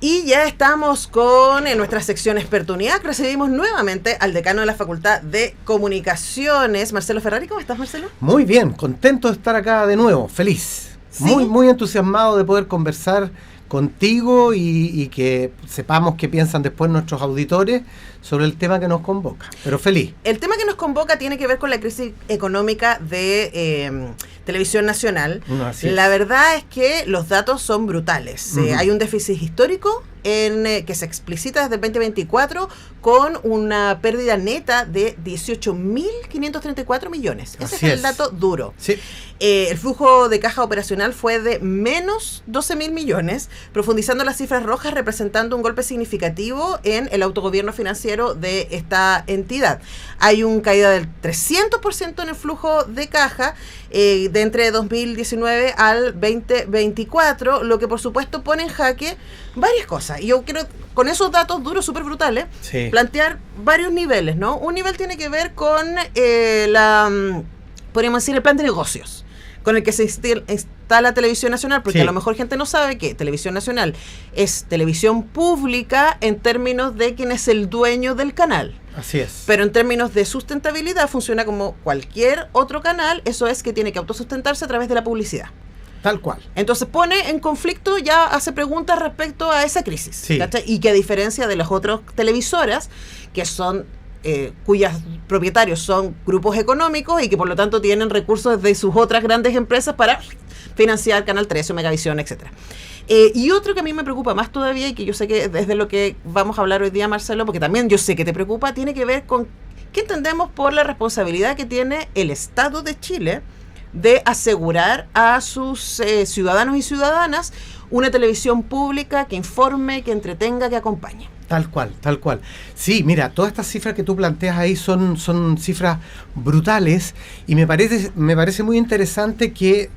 Y ya estamos con nuestra sección Expertunidad. Recibimos nuevamente al decano de la Facultad de Comunicaciones, Marcelo Ferrari. ¿Cómo estás, Marcelo? Muy bien, contento de estar acá de nuevo, feliz. ¿Sí? Muy entusiasmado de poder conversar contigo y que sepamos qué piensan después nuestros auditores sobre el tema que nos convoca, pero feliz. El tema que nos convoca tiene que ver con la crisis económica de Televisión Nacional. No, la verdad es que los datos son brutales. Hay un déficit histórico que se explicita desde el 2024 con una pérdida neta de 18.534 millones. Ese es el dato duro. Sí. El flujo de caja operacional fue de menos 12.000 millones, profundizando las cifras rojas, representando un golpe significativo en el autogobierno financiero de esta entidad. Hay una caída del 300% en el flujo de caja de entre 2019 al 2024, lo que por supuesto pone en jaque varias cosas. Y yo quiero, con esos datos duros, súper brutales, plantear varios niveles, ¿no? Un nivel tiene que ver con podríamos decir, el plan de negocios con el que se instala Televisión Nacional, porque a lo mejor gente no sabe que Televisión Nacional es televisión pública en términos de quién es el dueño del canal. Así es. Pero en términos de sustentabilidad funciona como cualquier otro canal, eso es que tiene que autosustentarse a través de la publicidad. Tal cual. Entonces pone en conflicto, ya hace preguntas respecto a esa crisis, ¿cachai? Y que a diferencia de las otras televisoras, que son cuyos propietarios son grupos económicos y que por lo tanto tienen recursos de sus otras grandes empresas para financiar Canal 13, Megavisión, etcétera. Y otro que a mí me preocupa más todavía, y que yo sé que desde lo que vamos a hablar hoy día, Marcelo, porque también yo sé que te preocupa, tiene que ver con qué entendemos por la responsabilidad que tiene el Estado de Chile de asegurar a sus ciudadanos y ciudadanas una televisión pública que informe, que entretenga, que acompañe. Tal cual, tal cual. Sí, mira, todas estas cifras que tú planteas ahí son cifras brutales y me parece muy interesante que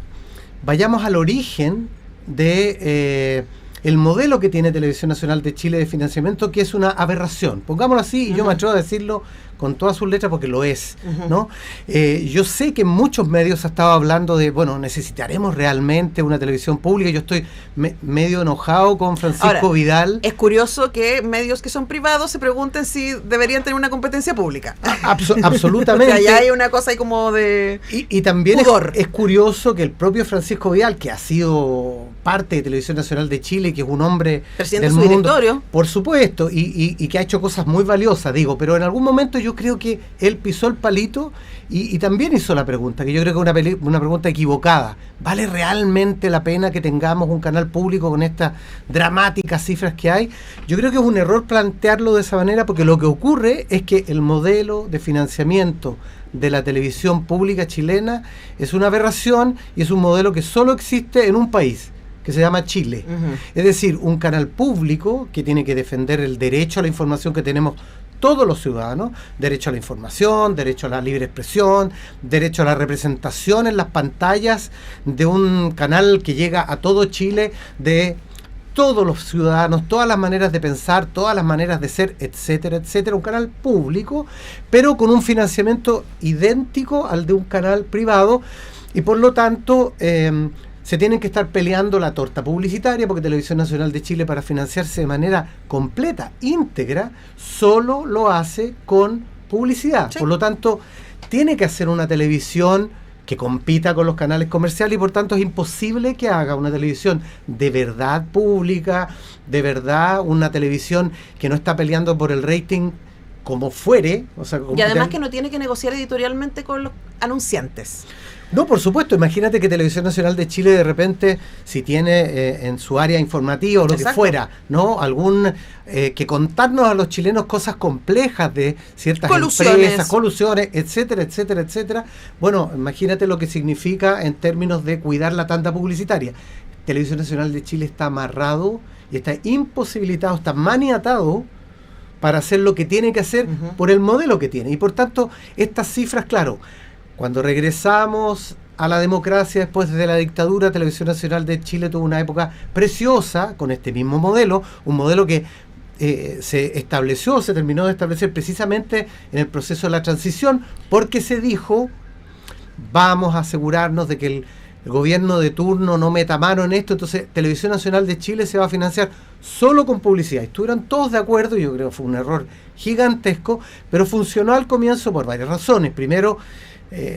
vayamos al origen de el modelo que tiene Televisión Nacional de Chile de financiamiento, que es una aberración. Pongámoslo así, y yo me atrevo a decirlo con todas sus letras porque lo es, ¿no? Yo sé que en muchos medios se ha estado hablando de, bueno, necesitaremos realmente una televisión pública. Yo estoy medio enojado con Francisco Vidal. Es curioso que medios que son privados se pregunten si deberían tener una competencia pública. Absolutamente. O sea, ya hay una cosa ahí como de y también es curioso que el propio Francisco Vidal, que ha sido parte de Televisión Nacional de Chile, que es un hombre presidente del de su mundo, directorio, por supuesto, y que ha hecho cosas muy valiosas, digo, pero en algún momento yo creo que él pisó el palito y también hizo la pregunta, que yo creo que es una pregunta equivocada. ¿Vale realmente la pena que tengamos un canal público con estas dramáticas cifras que hay? Yo creo que es un error plantearlo de esa manera, porque lo que ocurre es que el modelo de financiamiento de la televisión pública chilena es una aberración y es un modelo que solo existe en un país, que se llama Chile. Es decir, un canal público que tiene que defender el derecho a la información que tenemos todos los ciudadanos, derecho a la información, derecho a la libre expresión, derecho a la representación en las pantallas de un canal que llega a todo Chile, de todos los ciudadanos, todas las maneras de pensar, todas las maneras de ser, etcétera, etcétera. Un canal público, pero con un financiamiento idéntico al de un canal privado, y por lo tanto se tienen que estar peleando la torta publicitaria, porque Televisión Nacional de Chile, para financiarse de manera completa, íntegra, solo lo hace con publicidad. Por lo tanto, tiene que hacer una televisión que compita con los canales comerciales, y por tanto es imposible que haga una televisión de verdad pública, de verdad una televisión que no está peleando por el rating como fuere. O sea, y además que no tiene que negociar editorialmente con los anunciantes. No, por supuesto. Imagínate que Televisión Nacional de Chile de repente, si tiene en su área informativa o lo que fuera, ¿no? Que contarnos a los chilenos cosas complejas de ciertas empresas, colusiones, etcétera, etcétera, etcétera. Bueno, imagínate lo que significa en términos de cuidar la tanda publicitaria. Televisión Nacional de Chile está amarrado y está imposibilitado, está maniatado para hacer lo que tiene que hacer por el modelo que tiene. Y por tanto, estas cifras, claro, cuando regresamos a la democracia después de la dictadura, Televisión Nacional de Chile tuvo una época preciosa con este mismo modelo, un modelo que se terminó de establecer precisamente en el proceso de la transición, porque se dijo, vamos a asegurarnos de que el gobierno de turno no meta mano en esto, entonces Televisión Nacional de Chile se va a financiar solo con publicidad. Estuvieron todos de acuerdo, yo creo que fue un error gigantesco, pero funcionó al comienzo por varias razones. Primero,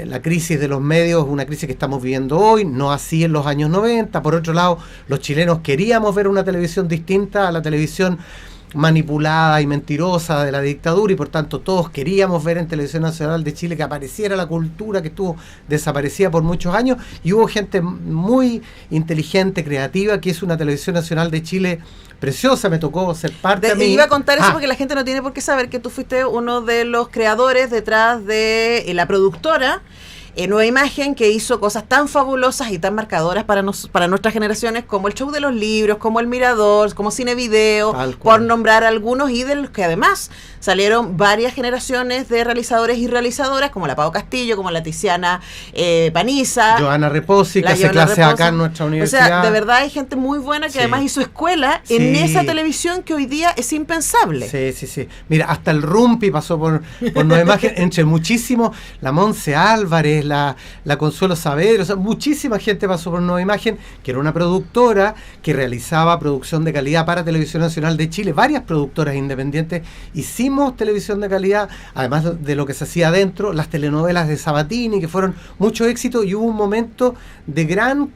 la crisis de los medios es una crisis que estamos viviendo hoy, no así en los años 90. Por otro lado, los chilenos queríamos ver una televisión distinta a la televisión manipulada y mentirosa de la dictadura, y por tanto todos queríamos ver en Televisión Nacional de Chile que apareciera la cultura que estuvo desaparecida por muchos años, y hubo gente muy inteligente, creativa, que hizo una Televisión Nacional de Chile preciosa. Me tocó ser parte a mí. Iba a contar eso porque la gente no tiene por qué saber que tú fuiste uno de los creadores detrás de la productora Nueva Imagen, que hizo cosas tan fabulosas y tan marcadoras para nuestras generaciones, como el Show de los Libros, como El Mirador, como Cine Video, por nombrar algunos, y de los que además salieron varias generaciones de realizadores y realizadoras, como la Pau Castillo, como la Tiziana Paniza, Joana Reposi, que hace clases acá en nuestra universidad. O sea, de verdad hay gente muy buena que además hizo escuela en esa televisión que hoy día es impensable. Sí. Mira, hasta el Rumpi pasó por Nueva Imagen, entre muchísimos, la Monse Álvarez, la Consuelo Saavedra, o sea, muchísima gente pasó por Nueva Imagen, que era una productora que realizaba producción de calidad para Televisión Nacional de Chile. Varias productoras independientes hicimos televisión de calidad, además de lo que se hacía adentro, las telenovelas de Sabatini, que fueron mucho éxito, y hubo un momento de gran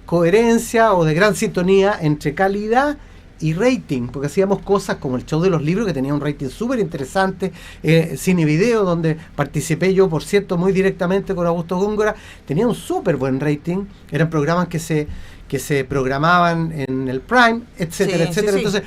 coherencia o de gran sintonía entre calidad y rating, porque hacíamos cosas como el Show de los Libros, que tenía un rating súper interesante, Cine Video, donde participé yo, por cierto, muy directamente con Augusto Góngora, tenía un súper buen rating, eran programas que se programaban en el Prime, etcétera, etcétera. Entonces,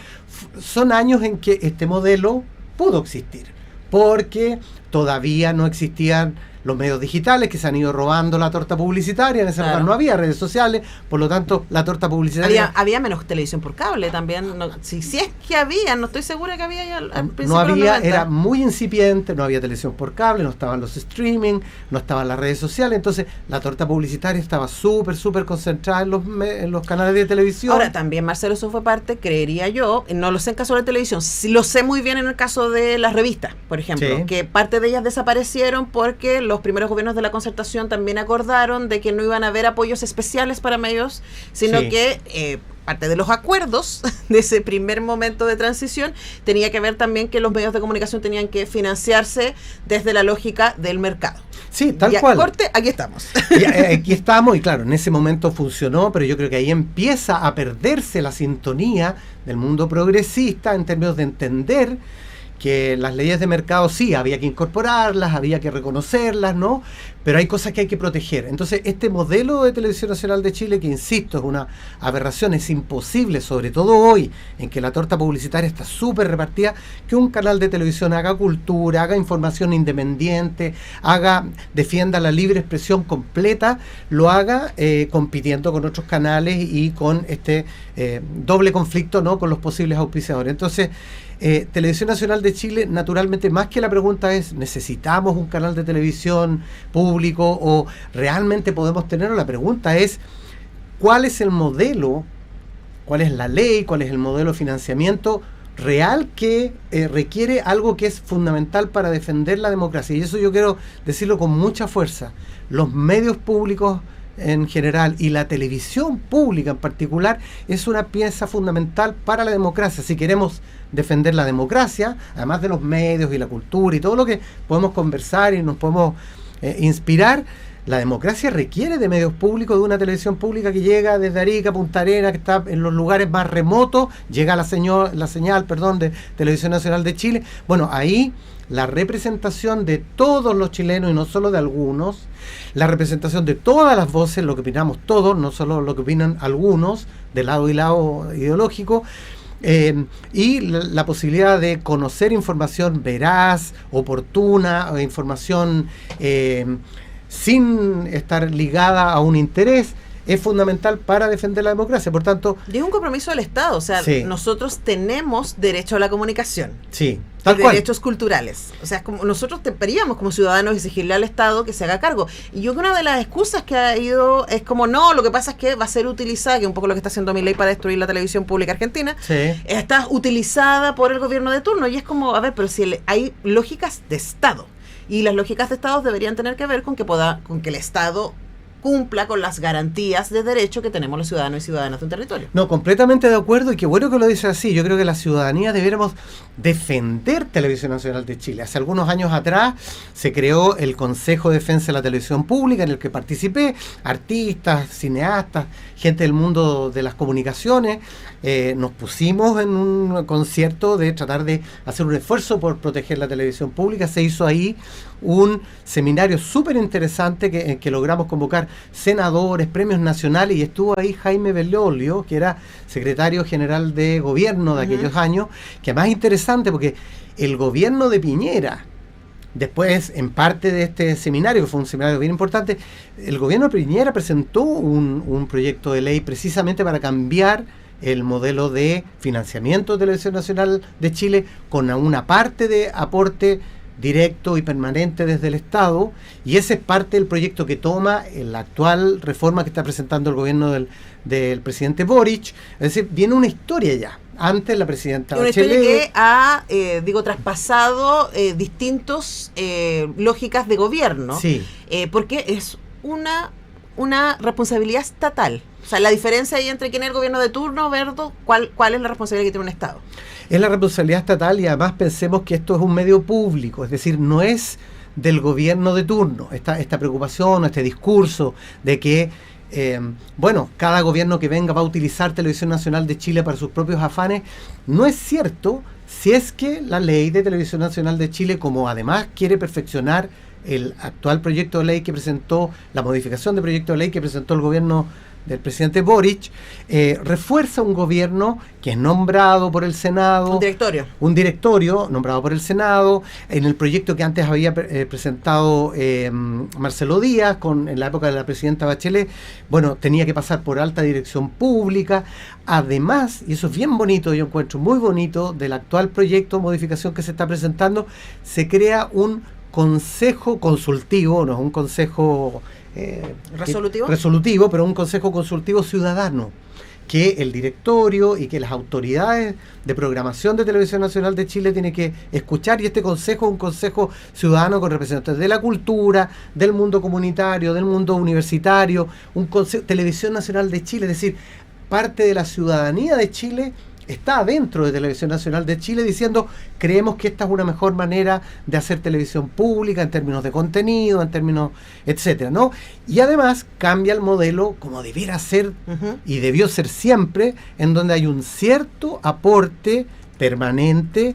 son años en que este modelo pudo existir, porque todavía no existían los medios digitales, que se han ido robando la torta publicitaria. En ese lugar no había redes sociales, por lo tanto la torta publicitaria... Había menos televisión por cable también, si es que había, no estoy segura que había ya al principio. No había, era muy incipiente, no había televisión por cable, no estaban los streaming, no estaban las redes sociales, entonces la torta publicitaria estaba súper concentrada en los canales de televisión. Ahora también, Marcelo, eso fue parte, creería yo, no lo sé en caso de la televisión, sí lo sé muy bien en el caso de las revistas, por ejemplo, que parte de ellas desaparecieron porque los primeros gobiernos de la Concertación también acordaron de que no iban a haber apoyos especiales para medios, sino que parte de los acuerdos de ese primer momento de transición tenía que ver también que los medios de comunicación tenían que financiarse desde la lógica del mercado. Sí, tal cual. Corte, aquí estamos. Aquí estamos, y claro, en ese momento funcionó, pero yo creo que ahí empieza a perderse la sintonía del mundo progresista en términos de entender que las leyes de mercado sí, había que incorporarlas, había que reconocerlas, ¿no? Pero hay cosas que hay que proteger. Entonces, este modelo de Televisión Nacional de Chile, que insisto, es una aberración, es imposible, sobre todo hoy, en que la torta publicitaria está súper repartida, que un canal de televisión haga cultura, haga información independiente, defienda la libre expresión completa, lo haga compitiendo con otros canales y con este doble conflicto, ¿no?, con los posibles auspiciadores. Entonces, Televisión Nacional de Chile, naturalmente, más que la pregunta es, ¿necesitamos un canal de televisión público o realmente podemos tenerlo? La pregunta es, ¿cuál es el modelo, cuál es la ley, cuál es el modelo de financiamiento real que requiere algo que es fundamental para defender la democracia? Y eso yo quiero decirlo con mucha fuerza. Los medios públicos en general y la televisión pública en particular es una pieza fundamental para la democracia. Si queremos defender la democracia, además de los medios y la cultura y todo lo que podemos conversar y nos podemos inspirar, la democracia requiere de medios públicos, de una televisión pública que llega desde Arica, Punta Arenas, que está en los lugares más remotos, llega la señal de Televisión Nacional de Chile. Bueno, ahí la representación de todos los chilenos y no solo de algunos, la representación de todas las voces, lo que opinamos todos, no solo lo que opinan algunos, de lado y lado ideológico, y la posibilidad de conocer información veraz, oportuna, información sin estar ligada a un interés, es fundamental para defender la democracia. Por tanto, y es un compromiso del Estado, o sea, nosotros tenemos derecho a la comunicación. Sí, tal cual. Derechos culturales. O sea, como nosotros deberíamos como ciudadanos exigirle al Estado que se haga cargo. Y yo creo que una de las excusas que ha ido es como, no, lo que pasa es que va a ser utilizada, que es un poco lo que está haciendo Milei para destruir la televisión pública argentina, está utilizada por el gobierno de turno. Y es como, a ver, pero si hay lógicas de Estado. Y las lógicas de Estado deberían tener que ver con que el Estado cumpla con las garantías de derecho que tenemos los ciudadanos y ciudadanas de un territorio. No, completamente de acuerdo, y qué bueno que lo dice así. Yo creo que la ciudadanía debiéramos defender Televisión Nacional de Chile. Hace algunos años atrás se creó el Consejo de Defensa de la Televisión Pública, en el que participé, artistas, cineastas, gente del mundo de las comunicaciones. Nos pusimos en un concierto de tratar de hacer un esfuerzo por proteger la televisión pública. Se hizo ahí un seminario súper interesante en que logramos convocar senadores, premios nacionales, y estuvo ahí Jaime Bellolio, que era secretario general de gobierno de aquellos años, que además es interesante porque el gobierno de Piñera, después, en parte de este seminario, que fue un seminario bien importante, el gobierno de Piñera presentó un proyecto de ley precisamente para cambiar el modelo de financiamiento de Televisión Nacional de Chile con una parte de aporte directo y permanente desde el Estado, y ese es parte del proyecto que toma la actual reforma que está presentando el gobierno del presidente Boric. Es decir, viene una historia ya. Antes la presidenta Bachelet, una historia que ha, traspasado distintas lógicas de gobierno, sí. Porque es una responsabilidad estatal. O sea, la diferencia ahí entre quién es el gobierno de turno, verdo, ¿cuál es la responsabilidad que tiene un Estado? Es la responsabilidad estatal, y además pensemos que esto es un medio público, es decir, no es del gobierno de turno. Esta preocupación, este discurso de que, cada gobierno que venga va a utilizar Televisión Nacional de Chile para sus propios afanes, no es cierto si es que la ley de Televisión Nacional de Chile, como además quiere perfeccionar el actual proyecto de ley que presentó, la modificación de proyecto de ley que presentó el gobierno del presidente Boric, refuerza un gobierno que es nombrado por el Senado. Un directorio nombrado por el Senado, en el proyecto que antes había presentado Marcelo Díaz, en la época de la presidenta Bachelet, tenía que pasar por alta dirección pública. Además, y eso es bien bonito, yo encuentro muy bonito, del actual proyecto, modificación que se está presentando, se crea un consejo consultivo, no es un consejo resolutivo, pero un consejo consultivo ciudadano, que el directorio y que las autoridades de programación de Televisión Nacional de Chile tienen que escuchar, y este consejo es un consejo ciudadano con representantes de la cultura, del mundo comunitario, del mundo universitario, un consejo, Televisión Nacional de Chile, es decir, parte de la ciudadanía de Chile está dentro de Televisión Nacional de Chile diciendo: creemos que esta es una mejor manera de hacer televisión pública en términos de contenido, en términos, etcétera, ¿no? Y además cambia el modelo como debiera ser y debió ser siempre, en donde hay un cierto aporte permanente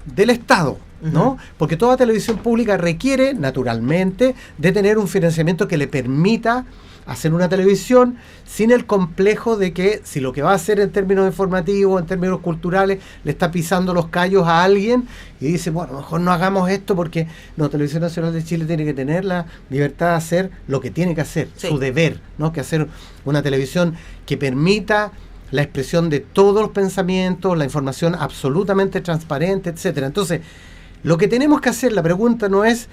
del Estado, ¿no? Porque toda televisión pública requiere, naturalmente, de tener un financiamiento que le permita hacer una televisión sin el complejo de que si lo que va a hacer en términos informativos, en términos culturales, le está pisando los callos a alguien y dice, bueno, mejor no hagamos esto porque Televisión Nacional de Chile tiene que tener la libertad de hacer lo que tiene que hacer, sí, su deber, ¿no? Que hacer una televisión que permita la expresión de todos los pensamientos, la información absolutamente transparente, etcétera. Entonces, lo que tenemos que hacer, la pregunta no es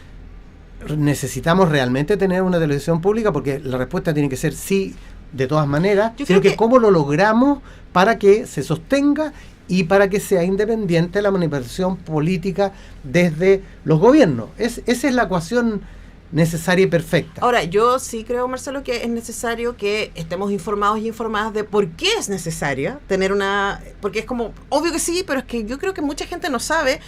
¿necesitamos realmente tener una televisión pública? Porque la respuesta tiene que ser sí, de todas maneras, sino que cómo lo logramos para que se sostenga y para que sea independiente la manipulación política desde los gobiernos. Esa es la ecuación necesaria y perfecta. Ahora, yo sí creo, Marcelo, que es necesario que estemos informados y informadas de por qué es necesaria tener una... Porque es como, obvio que sí, pero es que yo creo que mucha gente no sabe...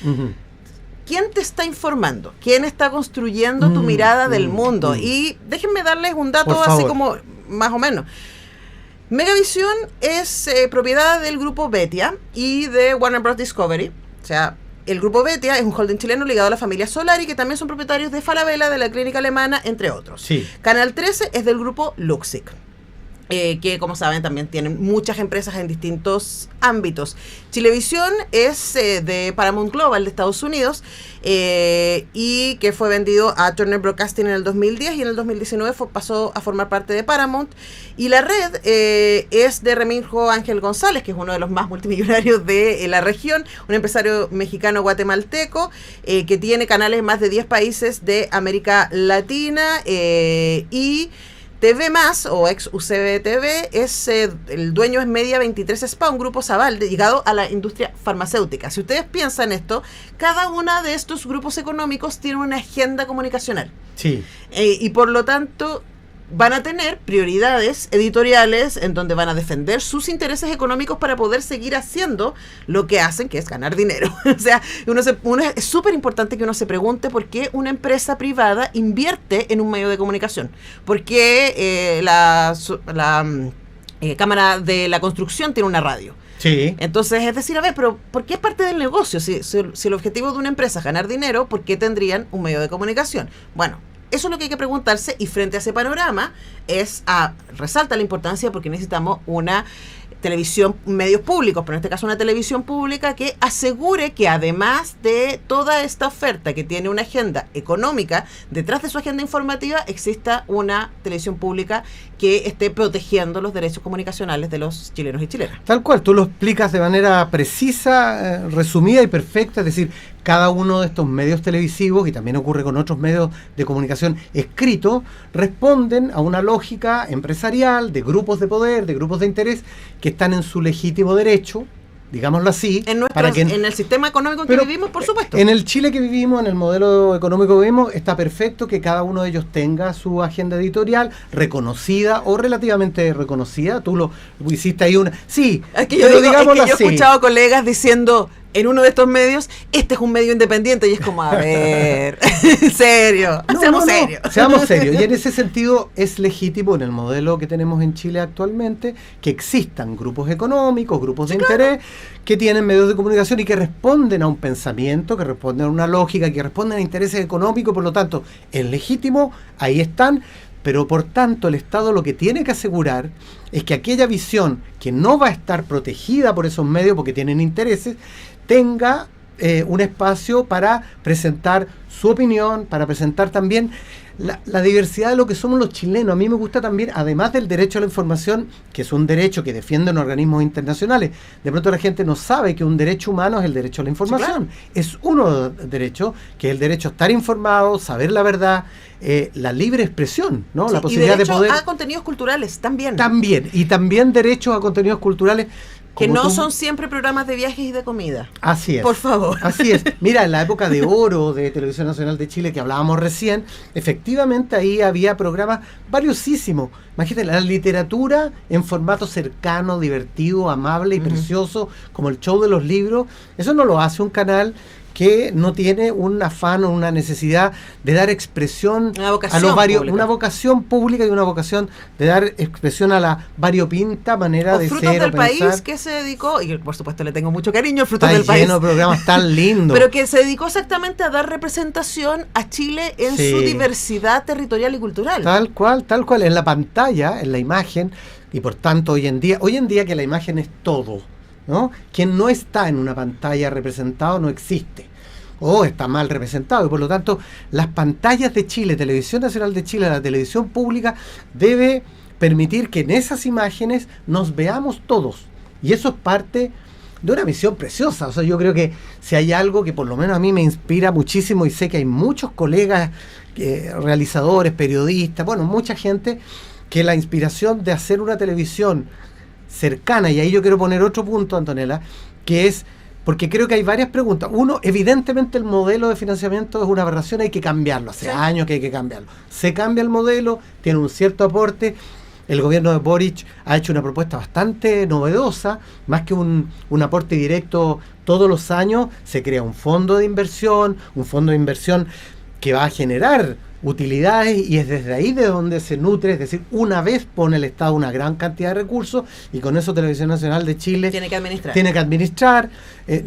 ¿Quién te está informando? ¿Quién está construyendo tu mirada del mundo? Y déjenme darles un dato así como más o menos. Megavisión es propiedad del grupo Betia y de Warner Bros. Discovery. O sea, el grupo Betia es un holding chileno ligado a la familia Solari, que también son propietarios de Falabella, de la Clínica Alemana, entre otros. Sí. Canal 13 es del grupo Luxic. Que como saben también tienen muchas empresas en distintos ámbitos. Chilevisión es de Paramount Global de Estados Unidos y que fue vendido a Turner Broadcasting en el 2010 y en el 2019 pasó a formar parte de Paramount. Y la red es de Remigio Ángel González, que es uno de los más multimillonarios de la región, un empresario mexicano guatemalteco que tiene canales en más de 10 países de América Latina y TV Más, o ex UCB TV, el dueño es Media 23 Spa, un grupo Zaval dedicado a la industria farmacéutica. Si ustedes piensan esto, cada uno de estos grupos económicos tiene una agenda comunicacional. Sí. Y por lo tanto, van a tener prioridades editoriales en donde van a defender sus intereses económicos para poder seguir haciendo lo que hacen, que es ganar dinero. O sea, es súper importante que uno se pregunte por qué una empresa privada invierte en un medio de comunicación. ¿Por qué la Cámara de la Construcción tiene una radio? Sí. Entonces, es decir, a ver, pero ¿por qué es parte del negocio? Si el objetivo de una empresa es ganar dinero, ¿por qué tendrían un medio de comunicación? Bueno, eso es lo que hay que preguntarse, y frente a ese panorama resalta la importancia, porque necesitamos una televisión, medios públicos, pero en este caso una televisión pública que asegure que además de toda esta oferta que tiene una agenda económica, detrás de su agenda informativa exista una televisión pública que esté protegiendo los derechos comunicacionales de los chilenos y chilenas. Tal cual, tú lo explicas de manera precisa, resumida y perfecta, es decir, cada uno de estos medios televisivos, y también ocurre con otros medios de comunicación escritos, responden a una lógica empresarial de grupos de poder, de grupos de interés, que están en su legítimo derecho, digámoslo así. En el sistema económico en que vivimos, por supuesto. En el Chile que vivimos, en el modelo económico que vivimos, está perfecto que cada uno de ellos tenga su agenda editorial reconocida o relativamente reconocida. Tú lo hiciste ahí una... Sí, es que yo he escuchado colegas diciendo... En uno de estos medios, este es un medio independiente, y es como, a ver, en serio, seamos serios. Seamos serios, y en ese sentido es legítimo en el modelo que tenemos en Chile actualmente que existan grupos económicos, grupos de interés, que tienen medios de comunicación y que responden a un pensamiento, que responden a una lógica, que responden a intereses económicos, por lo tanto, es legítimo, ahí están. Pero por tanto el Estado lo que tiene que asegurar es que aquella visión que no va a estar protegida por esos medios porque tienen intereses, tenga un espacio para presentar su opinión, para presentar también la diversidad de lo que somos los chilenos. A mí me gusta también, además del derecho a la información, que es un derecho que defienden organismos internacionales, de pronto la gente no sabe que un derecho humano es el derecho a la información. Sí, claro. Es uno de los derechos, que es el derecho a estar informado, saber la verdad, la libre expresión, ¿no? Sí, la posibilidad de poder... a contenidos culturales, también. También, y también derechos a contenidos culturales. Que no son siempre programas de viajes y de comida. Así es. Por favor. Así es. Mira, en la época de oro de Televisión Nacional de Chile, que hablábamos recién, efectivamente ahí había programas valiosísimos. Imagínate, la literatura en formato cercano, divertido, amable y precioso, como el show de los libros. Eso no lo hace un canal que no tiene un afán o una necesidad de dar expresión a los varios, una vocación pública y una vocación de dar expresión a la variopinta manera de Frutos ser del o pensar. País, que se dedicó, y por supuesto le tengo mucho cariño, Frutos del País. Está lleno de programas tan lindos. Pero que se dedicó exactamente a dar representación a Chile en su diversidad territorial y cultural. Tal cual, en la pantalla, en la imagen, y por tanto hoy en día que la imagen es todo, ¿no? Quien no está en una pantalla representado no existe o está mal representado, y por lo tanto las pantallas de Chile, Televisión Nacional de Chile, la televisión pública debe permitir que en esas imágenes nos veamos todos, y eso es parte de una misión preciosa. O sea, yo creo que si hay algo que por lo menos a mí me inspira muchísimo, y sé que hay muchos colegas, realizadores, periodistas, bueno, mucha gente, que la inspiración de hacer una televisión cercana, y ahí yo quiero poner otro punto, Antonella, que es, porque creo que hay varias preguntas. Uno, evidentemente el modelo de financiamiento es una aberración, hay que cambiarlo, hace años que hay que cambiarlo. Se cambia el modelo, tiene un cierto aporte. El gobierno de Boric ha hecho una propuesta bastante novedosa, más que un aporte directo todos los años, se crea un fondo de inversión que va a generar utilidades, y es desde ahí de donde se nutre, es decir, una vez pone el Estado una gran cantidad de recursos y con eso Televisión Nacional de Chile tiene que administrar.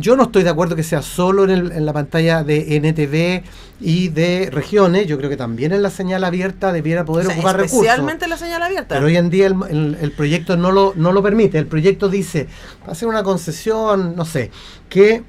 Yo no estoy de acuerdo que sea solo en la pantalla de NTV y de regiones, yo creo que también en la señal abierta debiera poder ocupar recursos. Especialmente en la señal abierta. Pero hoy en día el proyecto no lo permite. El proyecto dice, va a ser una concesión, no sé, que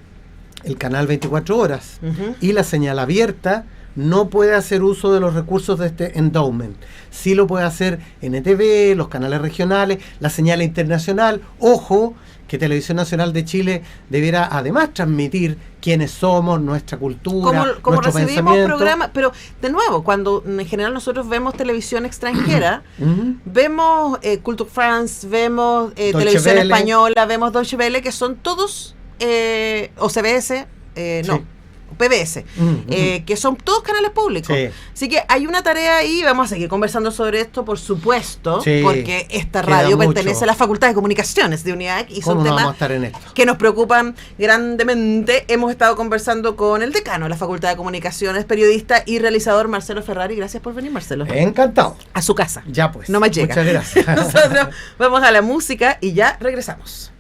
el canal 24 horas y la señal abierta no puede hacer uso de los recursos de este endowment. Sí lo puede hacer NTV, los canales regionales, la señal internacional. Ojo, que Televisión Nacional de Chile debiera además transmitir quiénes somos, nuestra cultura, como nuestro recibimos pensamiento. Programas, pero de nuevo, cuando en general nosotros vemos televisión extranjera, vemos Culture France, vemos Televisión Española, vemos Deutsche Welle, que son todos, o CBS, no. PBS, que son todos canales públicos. Sí. Así que hay una tarea ahí, vamos a seguir conversando sobre esto, por supuesto, porque esta radio pertenece a la Facultad de Comunicaciones de UNIAC y son temas que nos preocupan grandemente. Hemos estado conversando con el decano de la Facultad de Comunicaciones, periodista y realizador Marcelo Ferrari. Gracias por venir, Marcelo. Encantado. A su casa. Ya pues. No más llega. Muchas gracias. Nosotros vamos a la música y ya regresamos.